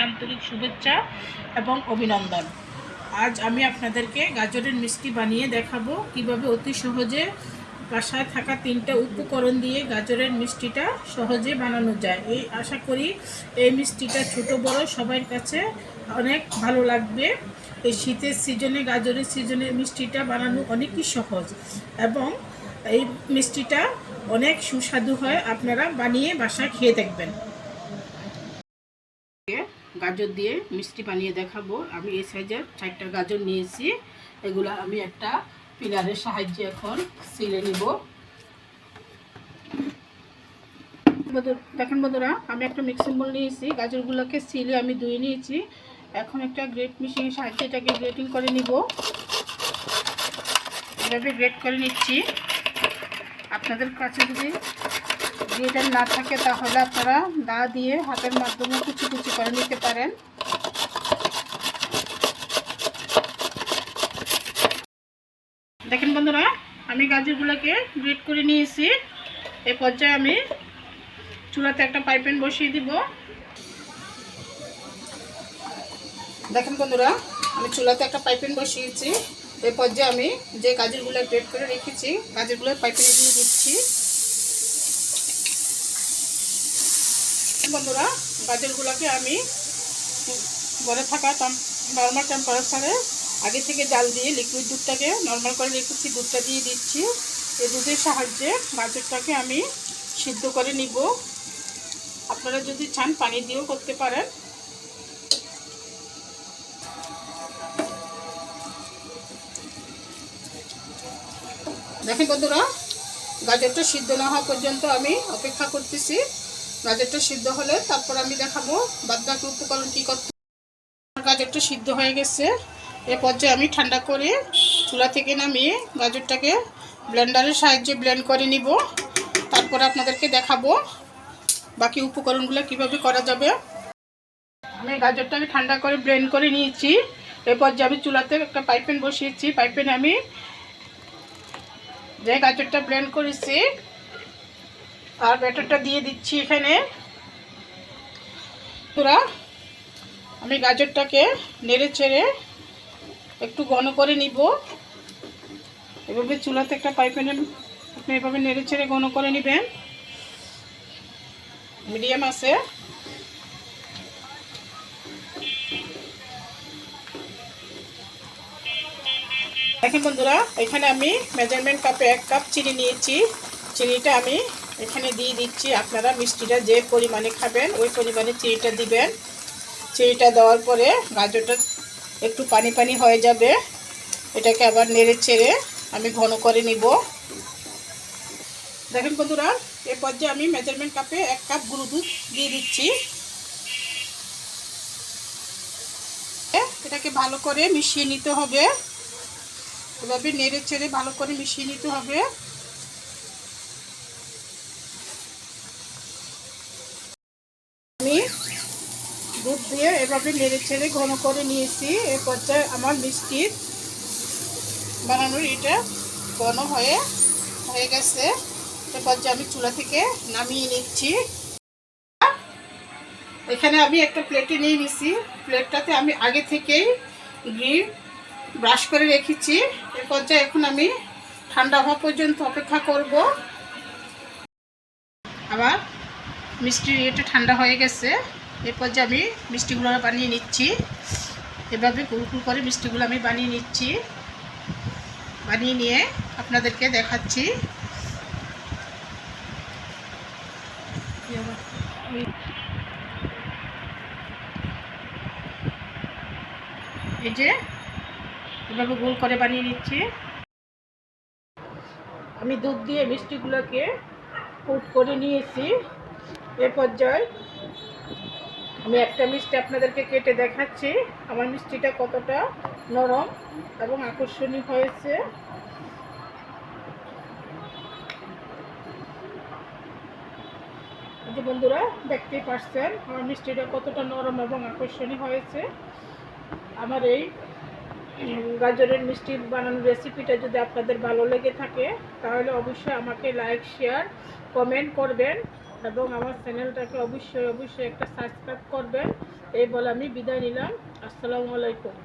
আন্তরিক শুভেচ্ছা এবং অভিনন্দন। আজ আমি আপনাদেরকে গাজরের মিষ্টি বানিয়ে দেখাবো কিভাবে অতি সহজে বাসায় থাকা 3টা উপকরণ দিয়ে গাজরের মিষ্টিটা সহজে বানানো যায়। এই আশা করি এই মিষ্টিটা ছোট বড় সবার কাছে অনেক ভালো লাগবে। এই শীতের সিজনে গাজরের সিজনে মিষ্টিটা বানানো অনেকই সহজ এবং এই মিষ্টিটা অনেক সুস্বাদু হয়। আপনারা বানিয়ে বাসায় খেয়ে দেখবেন। গাজর দিয়ে মিষ্টি বানিয়ে দেখাবো। আমি এই সাইজের 4টা গাজর নিয়েছি। এগুলো আমি একটা পিলারের সাহায্যে এখন ছিলে নিব। দেখেন বন্ধুরা, আমি একটা মিক্সিং বোল নিয়েছি। গাজরগুলোকে ছিলে আমি ধুয়ে নিয়েছি। এখন একটা গ্রেট মেশিনের সাহায্যে এটাকে গ্রেটিং করে নিব। এভাবে গ্রেট করে নিচ্ছি। আপনাদের কাছে যদি গ্রেটার না থাকে তাহলে আপনারা দা দিয়ে হাতের মাধ্যমে কুচি কুচি করে নিতে পারেন। দেখেন বন্ধুরা, আমি গাজরগুলোকে গ্রেট করে নিয়েছি। এই পর্যায়ে আমি চুলাতে একটা পাইপ্যান বসিয়ে দিব। দেখেন বন্ধুরা, আমি চুলাতে একটা পাইপ্যান বসিয়েছি। এই পর্যায়ে আমি যে গাজরগুলো গ্রেট করে রেখেছি গাজরগুলো পাইপ্যানে দিয়ে দিচ্ছি। বন্ধুরা, গাজরগুলোকে আমি ঘরে থাকা নর্মাল টেম্পারেচারে আগে থেকে জাল দিয়ে লিকুইড দুধটাকে নর্মাল করে রেখেছি, দুধটা দিয়ে দিচ্ছি। এই দুধের সাহায্যে গাজরটাকে আমি সিদ্ধ করে নিব। আপনারা যদি চান পানি দিয়েও করতে পারেন। দেখেন বন্ধুরা, গাজরটা সিদ্ধ না হওয়া পর্যন্ত আমি অপেক্ষা করতেছি। গাজরটা সিদ্ধ হলে তারপর আমি দেখাবো বাদবাকি উপকরণ কী করতে। গাজরটা সিদ্ধ হয়ে গেছে। এ পর্যায়ে আমি ঠান্ডা করে চুলা থেকে নামিয়ে গাজরটাকে ব্লেন্ডারের সাহায্যে ব্লেন্ড করে নিব। তারপর আপনাদেরকে দেখাবো বাকি উপকরণগুলো কিভাবে করা যাবে। আমি গাজরটাকে ঠান্ডা করে ব্লেন্ড করে নিয়েছি। এ পর্যায়ে আমি চুলাতে একটা পাইপ্যান বসিয়েছি। পাইপ্যানে আমি যে গাজরটা ব্লেন্ড করেছি আর ব্যাটারটা দিয়ে দিচ্ছি। এখানে পুরা আমি গাজরটাকে নেড়ে চেড়ে একটু ঘন করে নিব। এভাবে চুলাতে একটা পাইপ্যানে আপনি এভাবে নেড়ে চেড়ে ঘন করে নেবেন মিডিয়াম আছে। দেখেন বন্ধুরা, এখানে আমি মেজারমেন্ট কাপে 1 কাপ চিনি নিয়েছি। চিনিটা আমি এখানে দিয়ে দিচ্ছি। আপনারা মিষ্টিটা যে পরিমাণে খাবেন ওই পরিমাণে চিনিটা দিবেন। চিনিটা দেওয়ার পরে গাজরটা একটু পানি পানি হয়ে যাবে। এটাকে আবার নেড়ে চেড়ে আমি ঘন করে নিব। দেখেন বন্ধুরা, এই পর্যায়ে আমি মেজারমেন্ট কাপে 1 কাপ গুঁড়ো দুধ দিয়ে দিচ্ছি। এটাকে ভালো করে মিশিয়ে নিতে হবে। এভাবে নেড়ে চেড়ে ভালো করে মিশিয়ে নিতে হবে। আমি দুধ দিয়ে এভাবে নেড়ে চেড়ে ঘন করে নিয়েছি। এই পর্যায়ে আমার মিষ্টির বানানোর এটা ঘন হয়ে গেছে। এই পর্যায়ে আমি চুলা থেকে নামিয়ে নিচ্ছি। এখানে আমি একটা প্লেটে নিয়ে নিছি। প্লেটটাতে আমি আগে থেকেই ঘি ব্রাশ করে রেখেছি। এই পর্যায়ে এখন আমি ঠান্ডা হওয়া পর্যন্ত অপেক্ষা করব। আবার মিষ্টির এটা ঠান্ডা হয়ে গেছে। এই পর্যায়ে আমি মিষ্টিগুলো বানিয়ে নিচ্ছি। এভাবে গুড় করে মিষ্টিগুলো আমি বানিয়ে নিচ্ছি। বানিয়ে নিয়ে আপনাদেরকে দেখাচ্ছি। এই যে এভাবে গোল করে বানিয়ে নিচ্ছি। আমি দুধ দিয়ে মিষ্টিগুলোকে কোট করে নিয়েছি। এ পর্যায়ে আমি একটা মিষ্টি আপনাদেরকে কেটে দেখাচ্ছি আমার মিষ্টিটা কতটা নরম এবং আকর্ষণীয় হয়েছে। যে বন্ধুরা দেখতেই পাচ্ছেন আমার মিষ্টিটা কতটা নরম এবং আকর্ষণীয় হয়েছে। আমার এই গাজরের মিষ্টি বানানোর রেসিপিটা যদি আপনাদের ভালো লেগে থাকে তাহলে অবশ্যই আমাকে লাইক শেয়ার কমেন্ট করবেন এবং আমার চ্যানেলটাকে অবশ্যই একটা সাবস্ক্রাইব করবেন এই বলে আমি বিদায় নিলাম। আসসালামু আলাইকুম।